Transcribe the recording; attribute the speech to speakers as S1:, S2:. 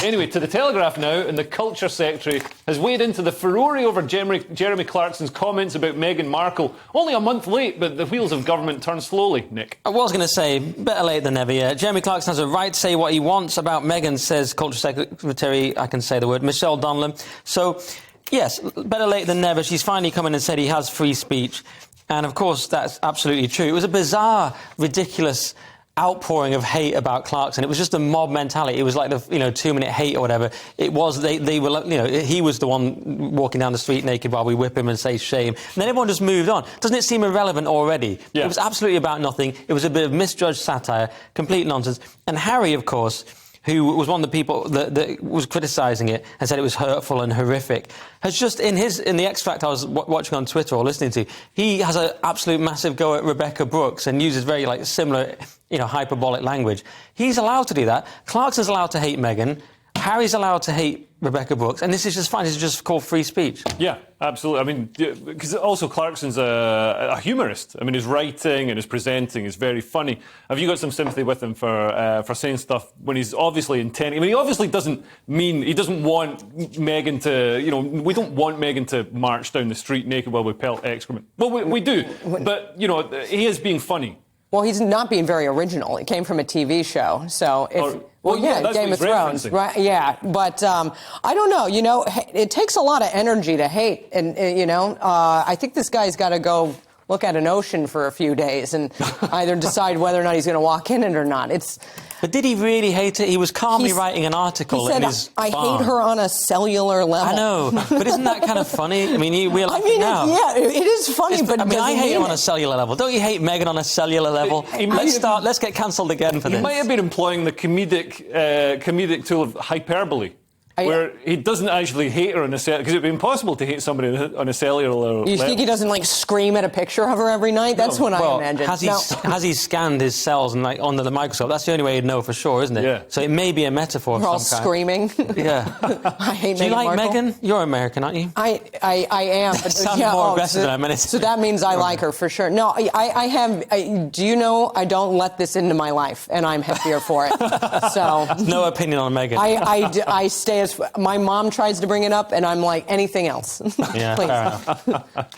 S1: Anyway, to the Telegraph now, and the Culture Secretary has weighed into the furore over Jeremy Clarkson's comments about Meghan Markle. Only a month late, but the wheels of government turn slowly, Nick.
S2: I was going to say, better late than never, yeah. Jeremy Clarkson has a right to say what he wants about Meghan, says Culture Secretary, I can say the word, Michelle Donlan. So, yes, better late than never. She's finally come in and said he has free speech. And, of course, that's absolutely true. It was a bizarre, ridiculous outpouring of hate about Clarkson. It was just a mob mentality. It was like the 2-minute hate or whatever. It was they were he was the one walking down the street naked while we whip him and say shame. And then everyone just moved on. Doesn't it seem irrelevant already? Yeah. It was absolutely about nothing. It was a bit of misjudged satire, complete nonsense. And Harry, of course, who was one of the people that was criticising it and said it was hurtful and horrific, has just, in the extract I was watching on Twitter or listening to, he has an absolute massive go at Rebecca Brooks and uses very, similar, hyperbolic language. He's allowed to do that. Clarkson's allowed to hate Meghan. Harry's allowed to hate Rebecca Brooks, and this is just fine. This is just called free speech.
S1: Yeah, absolutely. I mean, because also Clarkson's a humorist. I mean, his writing and his presenting is very funny. Have you got some sympathy with him for saying stuff when he's obviously intending? I mean, he obviously doesn't want Meghan to, we don't want Meghan to march down the street naked while we pelt excrement. Well, we do, but, he is being funny.
S3: Well, he's not being very original. It came from a TV show, so if... Game of Thrones, right? Yeah, but I don't know. It takes a lot of energy to hate, and I think this guy's got to go look at an ocean for a few days and either decide whether or not he's going to walk in it or not.
S2: But did he really hate it? He was calmly writing an article.
S3: He said, I hate her on a cellular level.
S2: I know, but isn't that kind of funny? I mean, we're like,
S3: it is funny, but
S2: I hate him on a cellular level. Don't you hate Meghan on a cellular level? Let's get cancelled again for this.
S1: He might have been employing the comedic tool of hyperbole. Where he doesn't actually hate her on a cellular... Because it would be impossible to hate somebody on a cellular level.
S3: You think he doesn't, scream at a picture of her every night? That's what I imagine.
S2: Has he scanned his cells and, under the microscope? That's the only way you'd know for sure, isn't it?
S1: Yeah.
S2: So it may be a metaphor of some kind.
S3: We're all screaming.
S2: Yeah.
S3: I hate Meghan Markle.
S2: Do you like Meghan? You're American, aren't you?
S3: I am. But
S2: sounds more aggressive than a minute.
S3: So that means I like her for sure. No, I have... do you know I don't let this into my life, and I'm happier for it. So...
S2: No opinion on Meghan.
S3: I stay as... My mom tries to bring it up, and I'm like, anything else.
S2: Yeah,
S3: Please.
S2: fair enough.